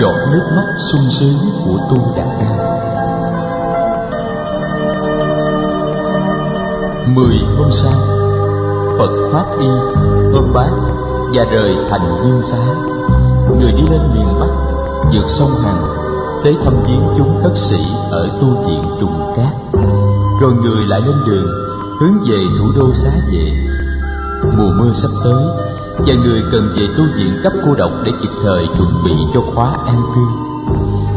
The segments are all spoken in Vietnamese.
giọt nước mắt sung sướng của Tu Đạt Đa. 10 hôm sau, Phật phát y, ôm bát và rời thành Dương Xá. Người đi lên miền Bắc, vượt sông Hằng, tới thăm viếng chúng khất sĩ ở tu viện Trùng Cát. Rồi người lại lên đường hướng về thủ đô Xá Vệ. Mùa mưa sắp tới và người cần về tu viện cấp cô độc để kịp thời chuẩn bị cho khóa an cư.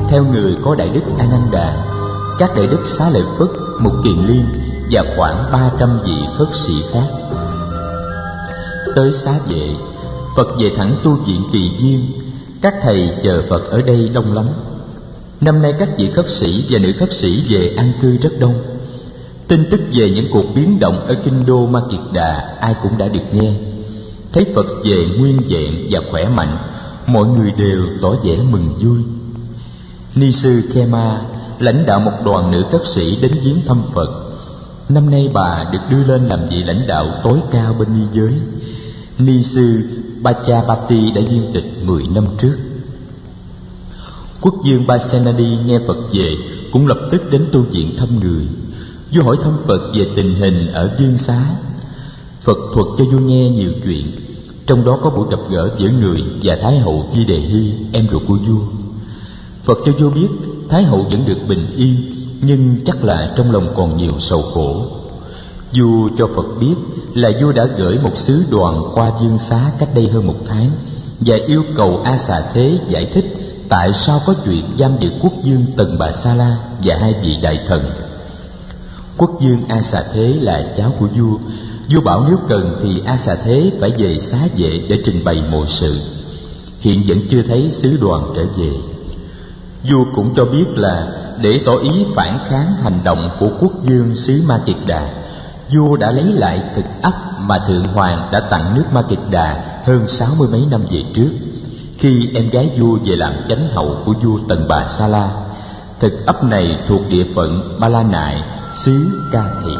Theo người có Đại Đức A Nan Đà, các Đại Đức Xá Lợi Phất, Mục Kiền Liên và khoảng 300 vị khất sĩ khác. Tới Xá Vệ, Phật về thẳng tu viện Kỳ Viên. Các thầy chờ Phật ở đây đông lắm. Năm nay các vị khất sĩ và nữ khất sĩ về an cư rất đông. Tin tức về những cuộc biến động ở kinh đô Ma Kiệt Đà ai cũng đã được nghe. Thấy Phật về nguyên vẹn và khỏe mạnh, mọi người đều tỏ vẻ mừng vui. Ni sư Khema lãnh đạo một đoàn nữ khất sĩ đến viếng thăm Phật. Năm nay bà được đưa lên làm vị lãnh đạo tối cao bên ni giới. Ni sư Bachapati đã viên tịch 10 năm trước. Quốc vương Pasenadi nghe Phật về cũng lập tức đến tu viện thăm người. Vua hỏi thăm Phật về tình hình ở Dương Xá. Phật thuật cho vua nghe nhiều chuyện, trong đó có buổi gặp gỡ giữa người và Thái hậu Di Đề Hy, em ruột của vua. Phật cho vua biết Thái hậu vẫn được bình yên, nhưng chắc là trong lòng còn nhiều sầu khổ. Vua cho Phật biết là vua đã gửi một sứ đoàn qua Dương Xá cách đây hơn 1 tháng và yêu cầu A Xà Thế giải thích tại sao có chuyện giam giữ quốc vương Tần Bà Sa La và 2 vị đại thần. Quốc vương A Xà Thế là cháu của vua. Vua bảo nếu cần thì A Xà Thế phải về Xá Vệ để trình bày mọi sự. Hiện vẫn chưa thấy sứ đoàn trở về. Vua cũng cho biết là để tỏ ý phản kháng hành động của quốc vương xứ Ma Kiệt Đà, vua đã lấy lại thực ấp mà Thượng Hoàng đã tặng nước Ma Kiệt Đà hơn 60 mấy năm về trước, khi em gái vua về làm chánh hậu của vua Tần Bà Sa La. Thực ấp này thuộc địa phận Ba La Nại, xứ Ca Thị.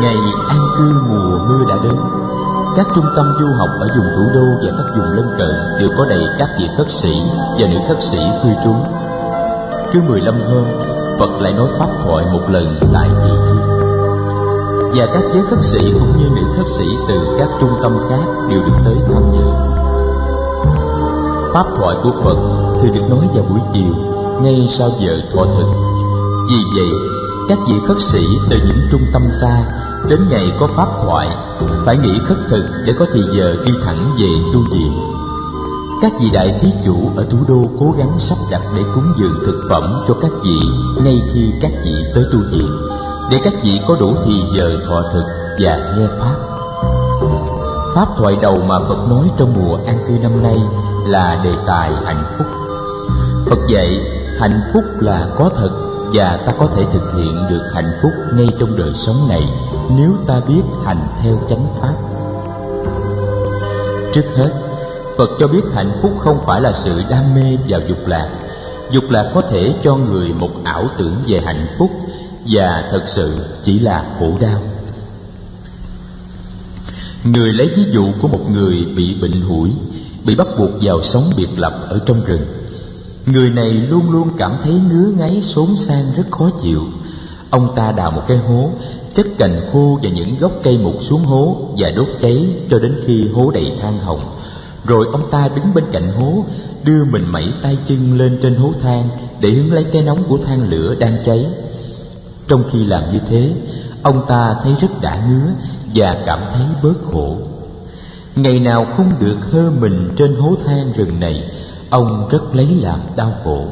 Ngày an cư mùa mưa đã đến. Các trung tâm du học ở vùng thủ đô và các vùng lân cận đều có đầy các vị khất sĩ và nữ khất sĩ cư trú. Cứ 15 hôm, Phật lại nói pháp thoại một lần tại Kỳ Viên. Và các giới khất sĩ cũng như nữ khất sĩ từ các trung tâm khác đều được tới tham dự. Pháp thoại của Phật thường được nói vào buổi chiều, ngay sau giờ thọ thực. Vì vậy, các vị khất sĩ từ những trung tâm xa đến ngày có pháp thoại phải nghỉ khất thực để có thì giờ đi thẳng về tu viện. Các vị đại thí chủ ở thủ đô cố gắng sắp đặt để cúng dường thực phẩm cho các vị ngay khi các vị tới tu viện, để các vị có đủ thì giờ thọ thực và nghe pháp. Pháp thoại đầu mà Phật nói trong mùa an cư năm nay là đề tài hạnh phúc. Phật dạy hạnh phúc là có thật và ta có thể thực hiện được hạnh phúc ngay trong đời sống này nếu ta biết hành theo chánh pháp. Trước hết, Phật cho biết hạnh phúc không phải là sự đam mê vào dục lạc. Dục lạc có thể cho người một ảo tưởng về hạnh phúc và thật sự chỉ là khổ đau. Người lấy ví dụ của một người bị bệnh hủi, bị bắt buộc vào sống biệt lập ở trong rừng. Người này luôn luôn cảm thấy ngứa ngáy xốn xang rất khó chịu. Ông ta đào một cái hố, chất cành khô và những gốc cây mục xuống hố và đốt cháy cho đến khi hố đầy than hồng. Rồi ông ta đứng bên cạnh hố, đưa mình mẩy tay chân lên trên hố than để hứng lấy cái nóng của than lửa đang cháy. Trong khi làm như thế, ông ta thấy rất đã ngứa và cảm thấy bớt khổ. Ngày nào không được hơ mình trên hố than rừng này, ông rất lấy làm đau khổ.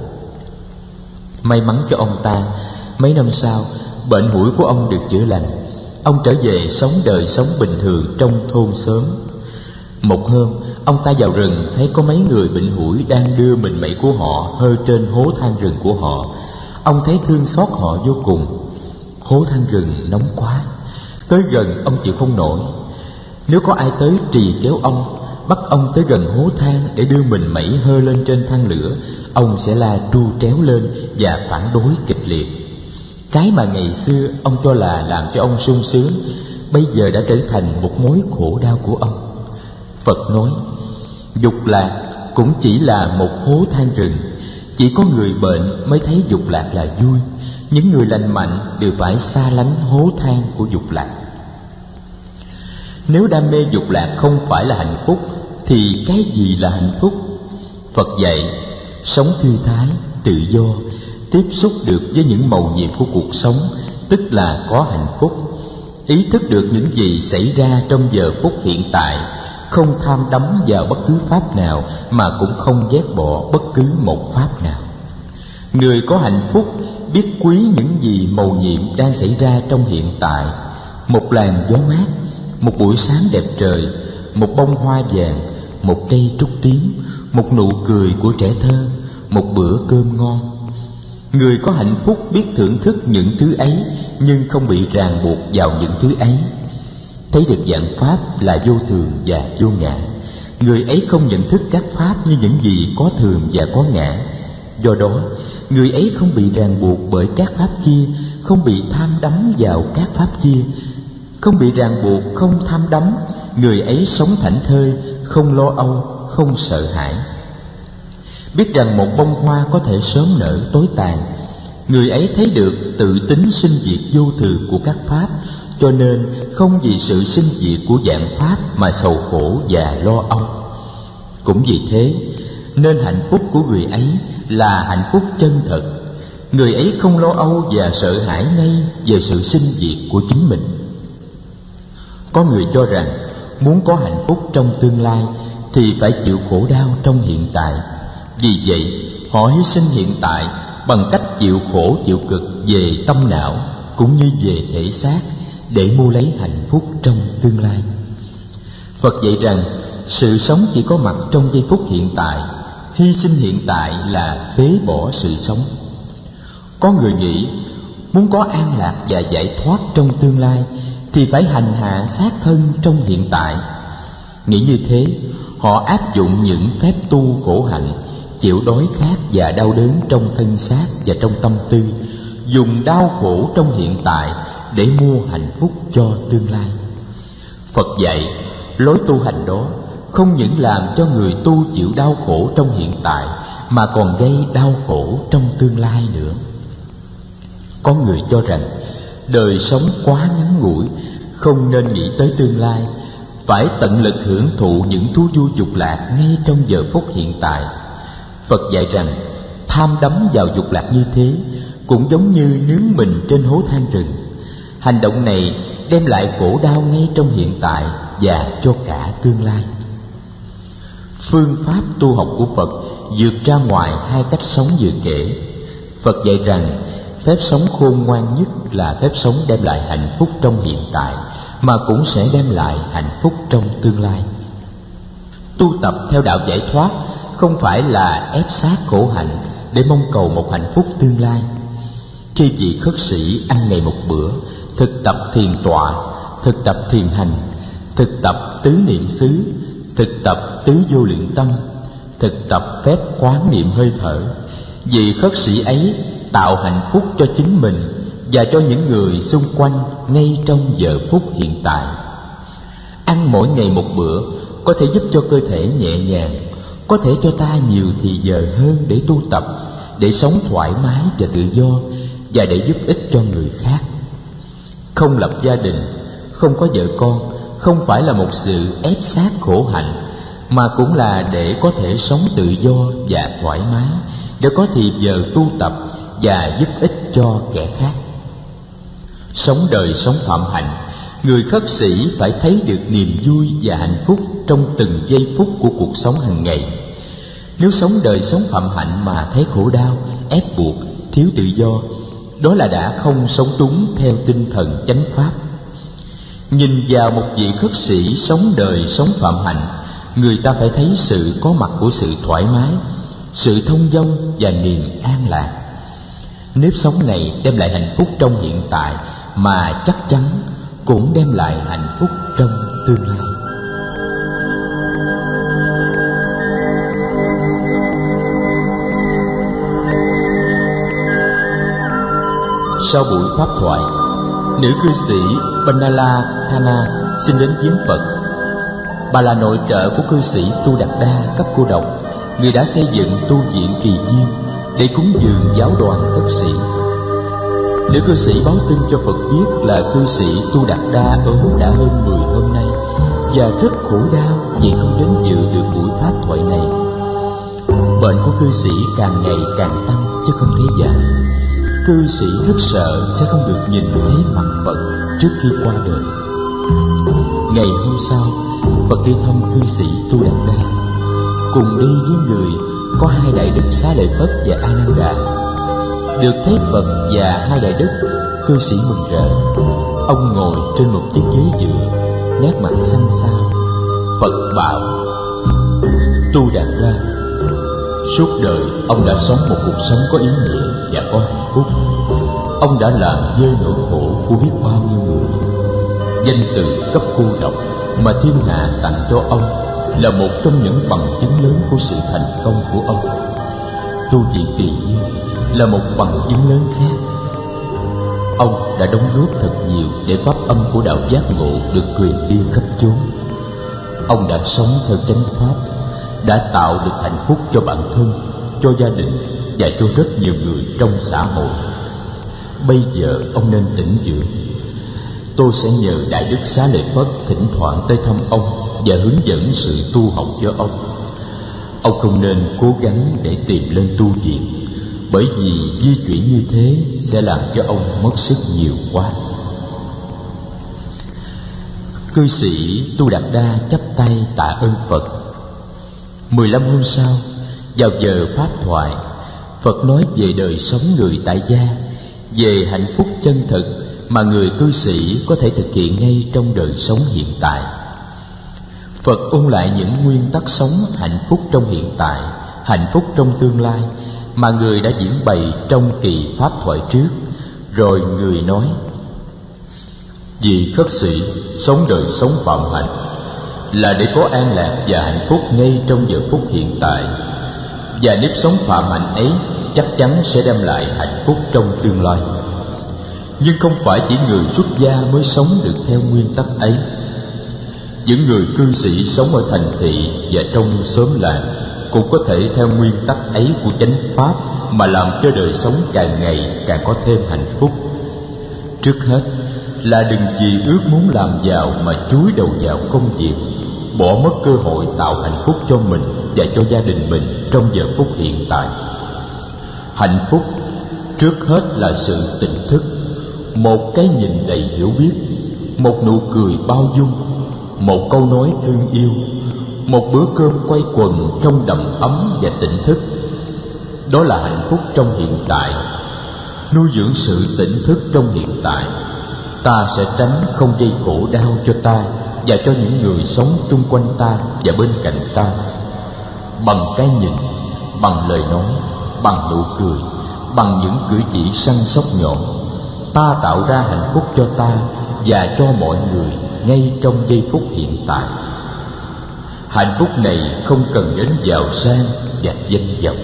May mắn cho ông ta, mấy năm sau, bệnh hủi của ông được chữa lành. Ông trở về sống đời sống bình thường trong thôn xóm. Một hôm, ông ta vào rừng thấy có mấy người bệnh hủi đang đưa mình mẩy của họ hơ trên hố than rừng của họ. Ông thấy thương xót họ vô cùng. Hố than rừng nóng quá, tới gần ông chịu không nổi. Nếu có ai tới trì kéo ông, bắt ông tới gần hố than để đưa mình mẩy hơ lên trên than lửa, ông sẽ la tru tréo lên và phản đối kịch liệt. Cái mà ngày xưa ông cho là làm cho ông sung sướng, bây giờ đã trở thành một mối khổ đau của ông. Phật nói, dục lạc cũng chỉ là một hố than rừng. Chỉ có người bệnh mới thấy dục lạc là vui. Những người lành mạnh đều phải xa lánh hố than của dục lạc. Nếu đam mê dục lạc không phải là hạnh phúc, thì cái gì là hạnh phúc? Phật dạy, sống thư thái, tự do, tiếp xúc được với những mầu nhiệm của cuộc sống, tức là có hạnh phúc. Ý thức được những gì xảy ra trong giờ phút hiện tại, không tham đắm vào bất cứ pháp nào mà cũng không ghét bỏ bất cứ một pháp nào. Người có hạnh phúc biết quý những gì mầu nhiệm đang xảy ra trong hiện tại. Một làn gió mát, một buổi sáng đẹp trời, một bông hoa vàng, một cây trúc tím, một nụ cười của trẻ thơ, một bữa cơm ngon. Người có hạnh phúc biết thưởng thức những thứ ấy, nhưng không bị ràng buộc vào những thứ ấy. Thấy được dạng pháp là vô thường và vô ngã, người ấy không nhận thức các pháp như những gì có thường và có ngã. Do đó, người ấy không bị ràng buộc bởi các pháp kia, không bị tham đắm vào các pháp kia. Không bị ràng buộc, không tham đắm, người ấy sống thảnh thơi, không lo âu, không sợ hãi. Biết rằng một bông hoa có thể sớm nở tối tàn, người ấy thấy được tự tính sinh diệt vô thường của các pháp, cho nên không vì sự sinh diệt của dạng pháp mà sầu khổ và lo âu. Cũng vì thế nên hạnh phúc của người ấy là hạnh phúc chân thật. Người ấy không lo âu và sợ hãi ngay về sự sinh diệt của chính mình. Có người cho rằng muốn có hạnh phúc trong tương lai thì phải chịu khổ đau trong hiện tại. Vì vậy họ hy sinh hiện tại bằng cách chịu khổ chịu cực về tâm não cũng như về thể xác, để mua lấy hạnh phúc trong tương lai. Phật dạy rằng sự sống chỉ có mặt trong giây phút hiện tại. Hy sinh hiện tại là phế bỏ sự sống. Có người nghĩ muốn có an lạc và giải thoát trong tương lai thì phải hành hạ xác thân trong hiện tại. Nghĩ như thế, họ áp dụng những phép tu khổ hạnh, chịu đói khát và đau đớn trong thân xác và trong tâm tư, dùng đau khổ trong hiện tại để mua hạnh phúc cho tương lai. Phật dạy lối tu hành đó không những làm cho người tu chịu đau khổ trong hiện tại, mà còn gây đau khổ trong tương lai nữa. Có người cho rằng đời sống quá ngắn ngủi, không nên nghĩ tới tương lai, phải tận lực hưởng thụ những thú vui dục lạc ngay trong giờ phút hiện tại. Phật dạy rằng tham đắm vào dục lạc như thế cũng giống như nướng mình trên hố than rừng. Hành động này đem lại khổ đau ngay trong hiện tại và cho cả tương lai. Phương pháp tu học của Phật vượt ra ngoài hai cách sống vừa kể. Phật dạy rằng phép sống khôn ngoan nhất là phép sống đem lại hạnh phúc trong hiện tại, mà cũng sẽ đem lại hạnh phúc trong tương lai. Tu tập theo đạo giải thoát không phải là ép sát khổ hạnh để mong cầu một hạnh phúc tương lai. Khi vị khất sĩ ăn ngày một bữa, thực tập thiền tọa, thực tập thiền hành, thực tập tứ niệm xứ, thực tập tứ vô lượng tâm, thực tập phép quán niệm hơi thở, vị khất sĩ ấy tạo hạnh phúc cho chính mình và cho những người xung quanh ngay trong giờ phút hiện tại. Ăn mỗi ngày một bữa có thể giúp cho cơ thể nhẹ nhàng, có thể cho ta nhiều thì giờ hơn để tu tập, để sống thoải mái và tự do, và để giúp ích cho người khác. Không lập gia đình, không có vợ con không phải là một sự ép sát khổ hạnh, mà cũng là để có thể sống tự do và thoải mái, để có thì giờ tu tập và giúp ích cho kẻ khác. Sống đời sống phạm hạnh, người khất sĩ phải thấy được niềm vui và hạnh phúc trong từng giây phút của cuộc sống hàng ngày. Nếu sống đời sống phạm hạnh mà thấy khổ đau, ép buộc, thiếu tự do, đó là đã không sống đúng theo tinh thần chánh pháp. Nhìn vào một vị khất sĩ sống đời sống phạm hạnh, người ta phải thấy sự có mặt của sự thoải mái, sự thông dong và niềm an lạc. Nếp sống này đem lại hạnh phúc trong hiện tại, mà chắc chắn cũng đem lại hạnh phúc trong tương lai. Sau buổi pháp thoại, nữ cư sĩ Banala Khana xin đến viếng Phật. Bà là nội trợ của cư sĩ Tu Đạt Đa cấp cô độc, người đã xây dựng tu viện Kỳ Viên để cúng dường giáo đoàn khất sĩ. Nữ cư sĩ báo tin cho Phật biết là cư sĩ Tu Đạt Đa ốm đã hơn 10 hôm nay và rất khổ đau vì không đến dự được buổi pháp thoại này. Bệnh của cư sĩ càng ngày càng tăng chứ không thấy giảm. Cư sĩ rất sợ sẽ không được nhìn thấy mặt Phật trước khi qua đời. Ngày hôm sau, Phật đi thăm cư sĩ Tu Đạt Đa. Cùng đi với người có hai đại đức Xá Lợi Phất và A Nan Đà. Được thấy Phật và hai đại đức, cư sĩ mừng rỡ. Ông ngồi trên một chiếc ghế dựa, nét mặt xanh xao. Phật bảo: Tu Đạt Đa, suốt đời ông đã sống một cuộc sống có ý nghĩa và có hạnh phúc. Ông đã làm vơi nỗi khổ của biết bao nhiêu người. Danh từ cấp cô độc mà thiên hạ tặng cho ông là một trong những bằng chứng lớn của sự thành công của ông. Tu viện Kỳ Viên là một bằng chứng lớn khác. Ông đã đóng góp thật nhiều để pháp âm của đạo giác ngộ được truyền đi khắp chốn. Ông đã sống theo chánh pháp, đã tạo được hạnh phúc cho bản thân, cho gia đình và cho rất nhiều người trong xã hội. Bây giờ ông nên tĩnh dưỡng. Tôi sẽ nhờ đại đức Xá Lợi Phất thỉnh thoảng tới thăm ông và hướng dẫn sự tu học cho ông. Ông không nên cố gắng để tìm lên tu viện, bởi vì di chuyển như thế sẽ làm cho ông mất sức nhiều quá. Cư sĩ Tu Đạt Đa chắp tay tạ ơn Phật. 15 hôm sau, vào giờ pháp thoại, Phật nói về đời sống người tại gia, về hạnh phúc chân thực mà người cư sĩ có thể thực hiện ngay trong đời sống hiện tại. Phật ôn lại những nguyên tắc sống hạnh phúc trong hiện tại, hạnh phúc trong tương lai mà người đã diễn bày trong kỳ pháp thoại trước. Rồi người nói: Vì khất sĩ sống đời sống phạm hạnh là để có an lạc và hạnh phúc ngay trong giờ phút hiện tại, và nếp sống phạm hạnh ấy chắc chắn sẽ đem lại hạnh phúc trong tương lai. Nhưng không phải chỉ người xuất gia mới sống được theo nguyên tắc ấy. Những người cư sĩ sống ở thành thị và trong xóm làng cũng có thể theo nguyên tắc ấy của chánh pháp mà làm cho đời sống càng ngày càng có thêm hạnh phúc. Trước hết là đừng vì ước muốn làm giàu mà chúi đầu vào công việc, bỏ mất cơ hội tạo hạnh phúc cho mình và cho gia đình mình trong giờ phút hiện tại. Hạnh phúc trước hết là sự tỉnh thức, một cái nhìn đầy hiểu biết, một nụ cười bao dung, một câu nói thương yêu, một bữa cơm quây quần trong đầm ấm và tỉnh thức. Đó là hạnh phúc trong hiện tại. Nuôi dưỡng sự tỉnh thức trong hiện tại, ta sẽ tránh không gây khổ đau cho ta và cho những người sống chung quanh ta và bên cạnh ta. Bằng cái nhìn, bằng lời nói, bằng nụ cười, bằng những cử chỉ săn sóc nhỏ, ta tạo ra hạnh phúc cho ta và cho mọi người ngay trong giây phút hiện tại. Hạnh phúc này không cần đến giàu sang và danh vọng.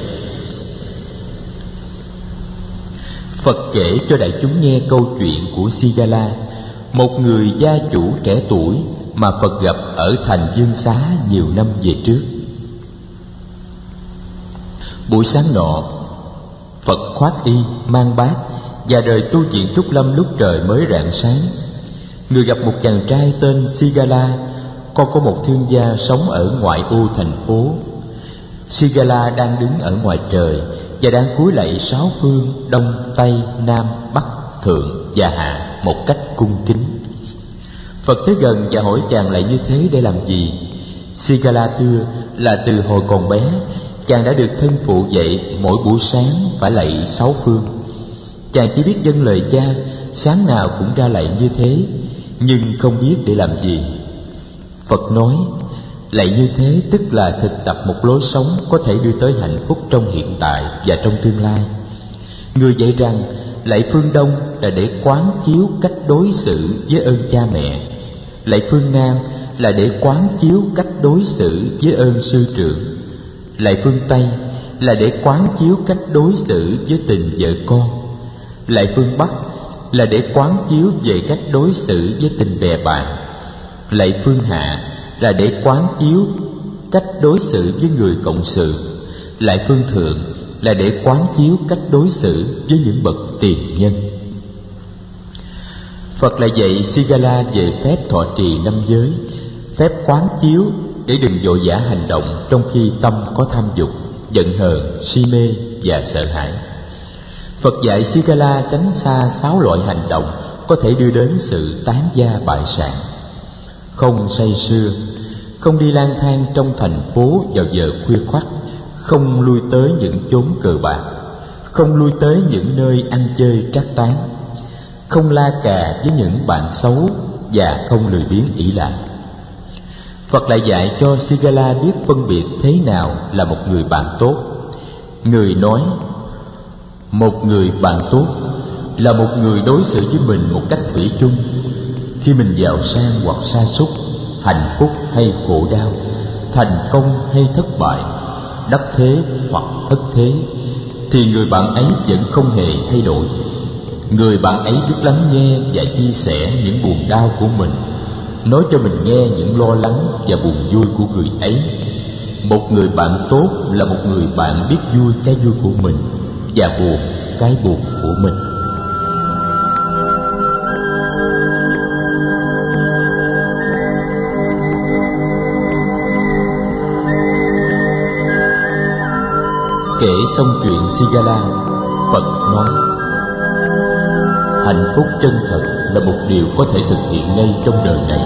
Phật kể cho đại chúng nghe câu chuyện của Sigala, một người gia chủ trẻ tuổi mà Phật gặp ở thành Dương Xá nhiều năm về trước. Buổi sáng nọ, Phật khoác y, mang bát và rời tu viện Trúc Lâm lúc trời mới rạng sáng. Người gặp một chàng trai tên Sigala, con có một thương gia sống ở ngoại ô thành phố. Sigala đang đứng ở ngoài trời và đang cúi lạy sáu phương đông, tây, nam, bắc, thượng và hạ một cách cung kính. Phật tới gần và hỏi chàng lạy như thế để làm gì. Sigala thưa là từ hồi còn bé, chàng đã được thân phụ dạy mỗi buổi sáng phải lạy sáu phương. Chàng chỉ biết vâng lời cha, sáng nào cũng ra lạy như thế, nhưng không biết để làm gì. Phật nói, lạy như thế tức là thực tập một lối sống có thể đưa tới hạnh phúc trong hiện tại và trong tương lai. Người dạy rằng lạy phương Đông là để quán chiếu cách đối xử với ơn cha mẹ, lạy phương Nam là để quán chiếu cách đối xử với ơn sư trưởng, lạy phương Tây là để quán chiếu cách đối xử với tình vợ con, lạy phương Bắc là để quán chiếu về cách đối xử với tình bè bạn. Lạy phương hạ là để quán chiếu cách đối xử với người cộng sự. Lại phương thượng là để quán chiếu cách đối xử với những bậc tiền nhân. Phật lại dạy Sigala về phép thọ trì 5 giới, phép quán chiếu để đừng vội vã hành động trong khi tâm có tham dục, giận hờn, si mê và sợ hãi. Phật dạy Sigala tránh xa 6 loại hành động có thể đưa đến sự tán gia bại sản: không say sưa, không đi lang thang trong thành phố vào giờ khuya khoắt, không lui tới những chốn cờ bạc, không lui tới những nơi ăn chơi trác tán, không la cà với những bạn xấu và không lười biếng ỷ lại. Phật lại dạy cho Sigala biết phân biệt thế nào là một người bạn tốt. Người nói một người bạn tốt là một người đối xử với mình một cách thủy chung. Khi mình giàu sang hoặc sa sút, hạnh phúc hay khổ đau, thành công hay thất bại, đắc thế hoặc thất thế, thì người bạn ấy vẫn không hề thay đổi. Người bạn ấy biết lắng nghe và chia sẻ những buồn đau của mình, nói cho mình nghe những lo lắng và buồn vui của người ấy. Một người bạn tốt là một người bạn biết vui cái vui của mình và buồn cái buồn của mình. Kể xong chuyện Sigala, Phật nói: hạnh phúc chân thật là một điều có thể thực hiện ngay trong đời này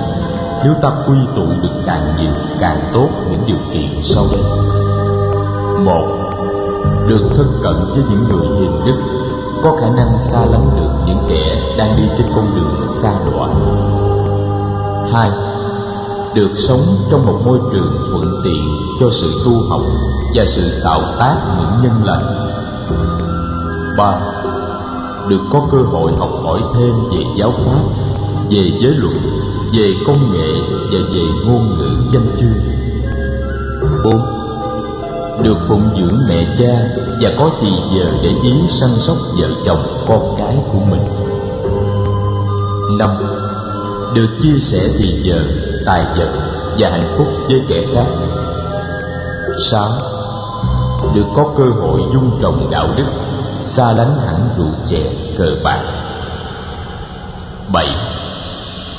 nếu ta quy tụ được càng nhiều càng tốt những điều kiện sau đây. 1. Được thân cận với những người hiền đức, có khả năng xa lánh được những kẻ đang đi trên con đường xa đọa. 2. Được sống trong một môi trường thuận tiện cho sự tu học và sự tạo tác những nhân lành. 3. Được có cơ hội học hỏi thêm về giáo pháp, về giới luật, về công nghệ và về ngôn ngữ văn chương. 4. Được phụng dưỡng mẹ cha và có thì giờ để ý săn sóc vợ chồng con cái của mình. 5. Được chia sẻ thì giờ, tài vật và hạnh phúc với kẻ khác. 6. Được có cơ hội dung trồng đạo đức, xa lánh hẳn rượu chè cờ bạc. 7.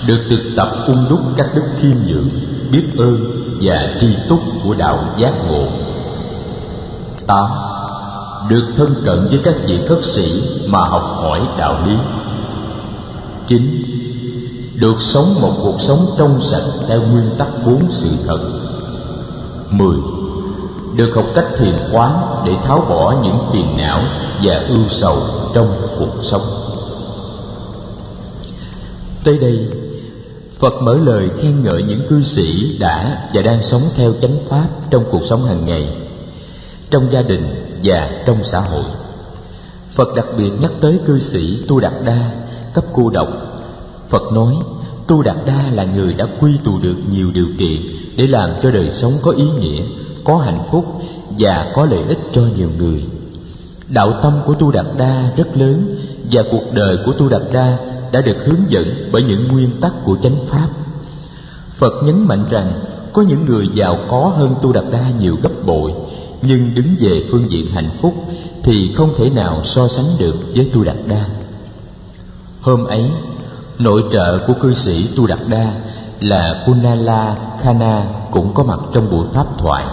Được thực tập ung đúc các đức khiêm nhường, biết ơn và tri túc của đạo giác ngộ. 8. Được thân cận với các vị khất sĩ mà học hỏi đạo lý. 9. Được sống một cuộc sống trong sạch theo nguyên tắc 4 sự thật. 10. Được học cách thiền quán để tháo bỏ những phiền não và ưu sầu trong cuộc sống. Tới đây, Phật mở lời khen ngợi những cư sĩ đã và đang sống theo chánh pháp trong cuộc sống hàng ngày, trong gia đình và trong xã hội. Phật đặc biệt nhắc tới cư sĩ Tu Đạt Đa, cấp cô độc. Phật nói Tu Đạt Đa là người đã quy tụ được nhiều điều kiện để làm cho đời sống có ý nghĩa, có hạnh phúc và có lợi ích cho nhiều người. Đạo tâm của Tu Đạt Đa rất lớn và cuộc đời của Tu Đạt Đa đã được hướng dẫn bởi những nguyên tắc của chánh pháp. Phật nhấn mạnh rằng có những người giàu có hơn Tu Đạt Đa nhiều gấp bội, nhưng đứng về phương diện hạnh phúc thì không thể nào so sánh được với Tu Đạt Đa. Hôm ấy, nội trợ của cư sĩ Tu Đạt Đa là Kunala Khana cũng có mặt trong buổi pháp thoại.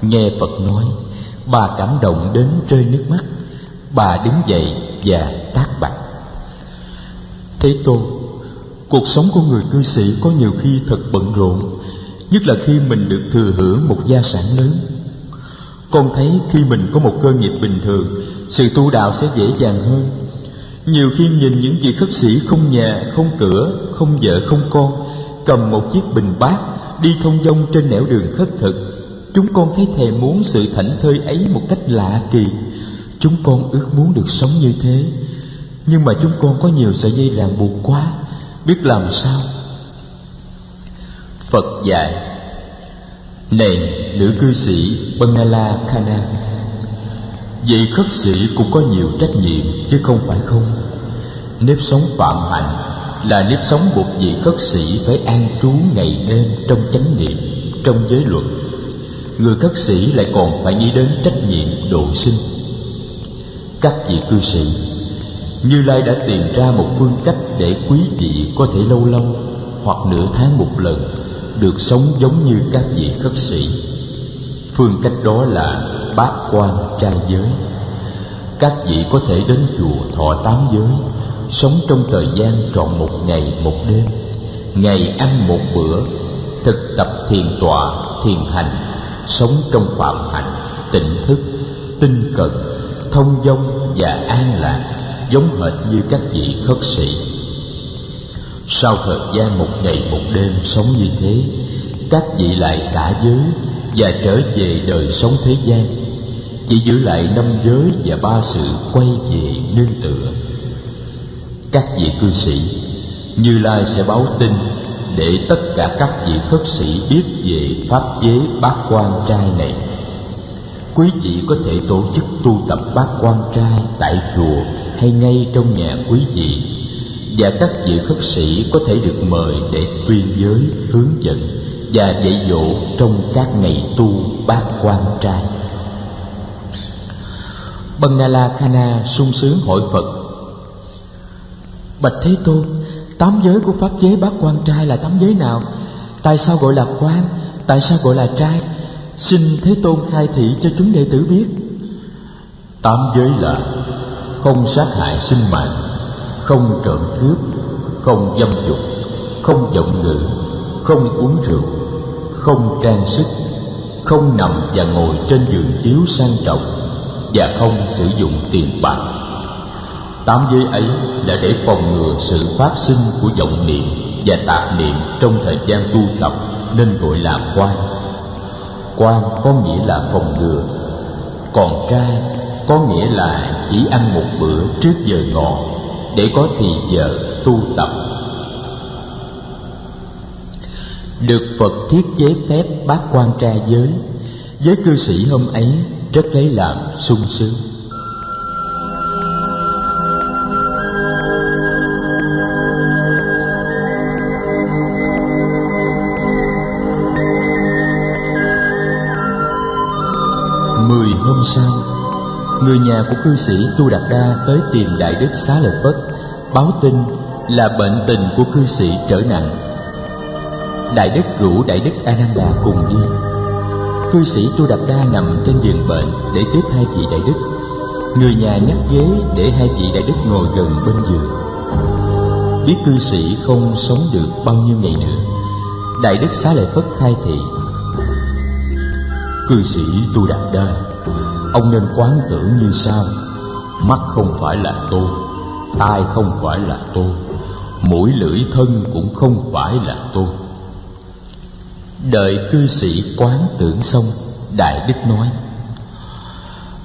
Nghe Phật nói, bà cảm động đến rơi nước mắt. Bà đứng dậy và tác bạch: Thế Tôn, cuộc sống của người cư sĩ có nhiều khi thật bận rộn, nhất là khi mình được thừa hưởng một gia sản lớn. Con thấy khi mình có một cơ nghiệp bình thường, sự tu đạo sẽ dễ dàng hơn. Nhiều khi nhìn những vị khất sĩ không nhà, không cửa, không vợ, không con, cầm một chiếc bình bát đi thông dong trên nẻo đường khất thực, chúng con thấy thèm muốn sự thảnh thơi ấy một cách lạ kỳ. Chúng con ước muốn được sống như thế, nhưng mà chúng con có nhiều sợi dây ràng buộc quá, biết làm sao? Phật dạy: Này nữ cư sĩ Bangala Khana, vị khất sĩ cũng có nhiều trách nhiệm chứ không phải không. Nếp sống phạm hạnh là nếp sống một vị khất sĩ phải an trú ngày đêm trong chánh niệm, trong giới luật. Người khất sĩ lại còn phải nghĩ đến trách nhiệm độ sinh. Các vị cư sĩ, Như Lai đã tìm ra một phương cách để quý vị có thể lâu lâu hoặc nửa tháng một lần được sống giống như các vị khất sĩ. Phương cách đó là bát quan trai giới. Các vị có thể đến chùa thọ 8 giới, sống trong thời gian trọn 1 ngày 1 đêm, ngày ăn 1 bữa, thực tập thiền tọa, thiền hành, sống trong phạm hạnh, tỉnh thức, tinh cận, thông dong và an lạc, giống hệt như các vị khất sĩ. Sau thời gian 1 ngày 1 đêm sống như thế, các vị lại xả giới và trở về đời sống thế gian, chỉ giữ lại 5 giới và 3 sự quay về nương tựa. Các vị cư sĩ, Như Lai sẽ báo tin để tất cả các vị khất sĩ biết về pháp chế bát quan trai này. Quý vị có thể tổ chức tu tập bát quan trai tại chùa hay ngay trong nhà quý vị, và các vị khất sĩ có thể được mời để tuyên giới, hướng dẫn và dạy dỗ trong các ngày tu bát quan trai. Bannala Khana sung sướng hỏi Phật: Bạch Thế Tôn, 8 giới của pháp chế bát quan trai là 8 giới nào? Tại sao gọi là quan? Tại sao gọi là trai? Xin Thế Tôn khai thị cho chúng đệ tử biết. 8 giới là: không sát hại sinh mạng, không trộm cướp, không dâm dục, không vọng ngữ, không uống rượu, không trang sức, không nằm và ngồi trên giường chiếu sang trọng, và không sử dụng tiền bạc. 8 giới ấy là để phòng ngừa sự phát sinh của vọng niệm và tạp niệm trong thời gian tu tập, nên gọi là quan. Quan có nghĩa là phòng ngừa, còn trai có nghĩa là chỉ ăn 1 bữa trước giờ ngọ để có thì giờ tu tập. Được Phật thiết chế phép bát quan trai giới, giới cư sĩ hôm ấy rất lấy làm sung sướng. Hôm sau, người nhà của cư sĩ Tu Đạt Đa tới tìm Đại Đức Xá Lợi Phất, báo tin là bệnh tình của cư sĩ trở nặng. Đại Đức rủ Đại Đức A Nan Đà cùng đi. Cư sĩ Tu Đạt Đa nằm trên giường bệnh để tiếp 2 vị Đại Đức. Người nhà nhắc ghế để 2 vị Đại Đức ngồi gần bên giường. Biết cư sĩ không sống được bao nhiêu ngày nữa, Đại Đức Xá Lợi Phất khai thị: Cư sĩ Tu Đạt Đa, ông nên quán tưởng như sau: mắt không phải là tôi, tai không phải là tôi, mũi lưỡi thân cũng không phải là tôi. Đợi cư sĩ quán tưởng xong, Đại Đức nói: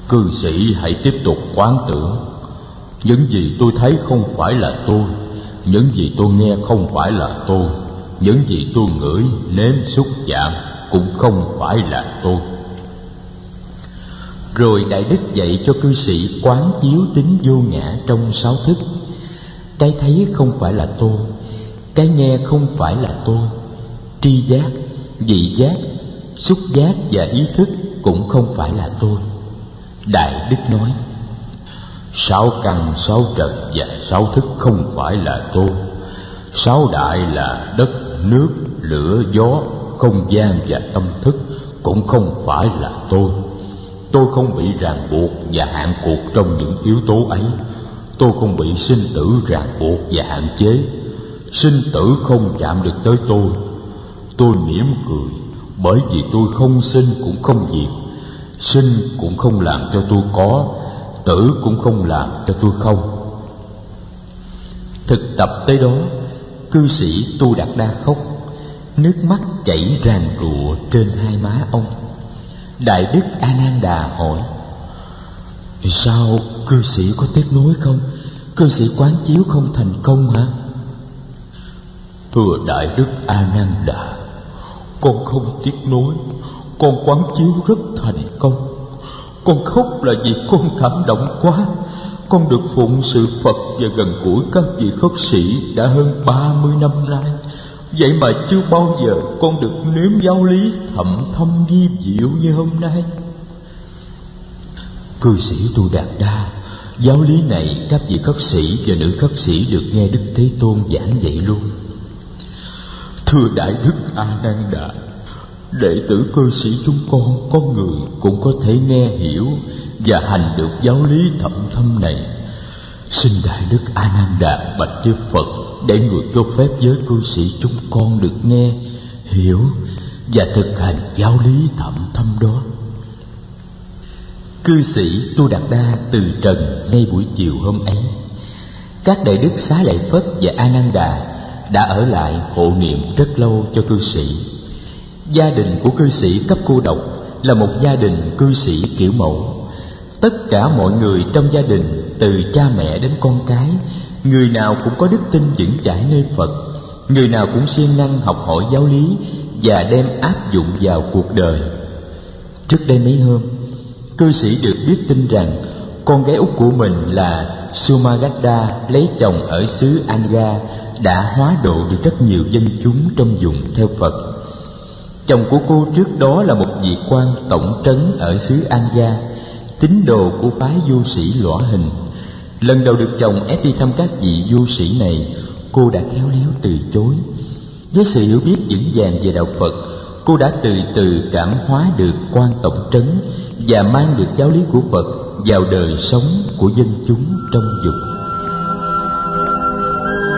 Cư sĩ hãy tiếp tục quán tưởng. Những gì tôi thấy không phải là tôi, những gì tôi nghe không phải là tôi, những gì tôi ngửi, nếm, xúc, chạm cũng không phải là tôi. Rồi Đại Đức dạy cho cư sĩ quán chiếu tính vô ngã trong 6 thức. Cái thấy không phải là tôi, cái nghe không phải là tôi, tri giác, vị giác, xúc giác và ý thức cũng không phải là tôi. Đại Đức nói: 6 căn, 6 trần và 6 thức không phải là tôi. 6 đại là đất, nước, lửa, gió, không gian và tâm thức cũng không phải là tôi. Tôi không bị ràng buộc và hạn cuộc trong những yếu tố ấy. Tôi không bị sinh tử ràng buộc và hạn chế. Sinh tử không chạm được tới tôi. Tôi mỉm cười, bởi vì tôi không sinh cũng không diệt. Sinh cũng không làm cho tôi có, tử cũng không làm cho tôi không. Thực tập tới đó, cư sĩ Tu Đạt Đa khóc, nước mắt chảy ràn rụa trên 2 má ông. Đại Đức A Nan Đà hỏi: Sao cư sĩ có tiếc nuối không? Cư sĩ quán chiếu không thành công hả? Thưa Đại Đức A Nan Đà, con không tiếc nuối. Con quán chiếu rất thành công. Con khóc là vì con cảm động quá. con được phụng sự Phật và gần gũi các vị khất sĩ đã hơn 30 năm nay. Vậy mà chưa bao giờ con được nếm giáo lý thậm thâm vi diệu như hôm nay. Cư sĩ Tu Đạt Đa, giáo lý này các vị khất sĩ và nữ khất sĩ được nghe Đức Thế Tôn giảng dạy luôn. Thưa Đại Đức A Nan Đà, đệ tử cư sĩ chúng con người cũng có thể nghe hiểu và hành được giáo lý thậm thâm này. Xin Đại Đức A Nan Đà bạch Đức Phật để người cho phép giới cư sĩ chúng con được nghe, hiểu và thực hành giáo lý thậm thâm đó. Cư sĩ Tu Đạt Đa từ trần ngay buổi chiều hôm ấy. Các đại đức Xá Lợi Phất và A Nan Đà đã ở lại hộ niệm rất lâu cho cư sĩ. Gia đình của cư sĩ cấp cô độc là một gia đình cư sĩ kiểu mẫu. Tất cả mọi người trong gia đình, từ cha mẹ đến con cái, người nào cũng có đức tin vững chãi nơi Phật, người nào cũng siêng năng học hỏi giáo lý và đem áp dụng vào cuộc đời. Trước đây mấy hôm, cư sĩ được biết tin rằng con gái út của mình là Sumagadda lấy chồng ở xứ Anga đã hóa độ được rất nhiều dân chúng trong vùng theo Phật. Chồng của cô trước đó là một vị quan tổng trấn ở xứ Anga, tín đồ của phái du sĩ Lõa Hình. Lần đầu được chồng ép đi thăm các vị du sĩ này, cô đã khéo léo từ chối. Với sự hiểu biết vững vàng về đạo Phật, cô đã từ từ cảm hóa được quan tổng trấn và mang được giáo lý của Phật vào đời sống của dân chúng trong vùng.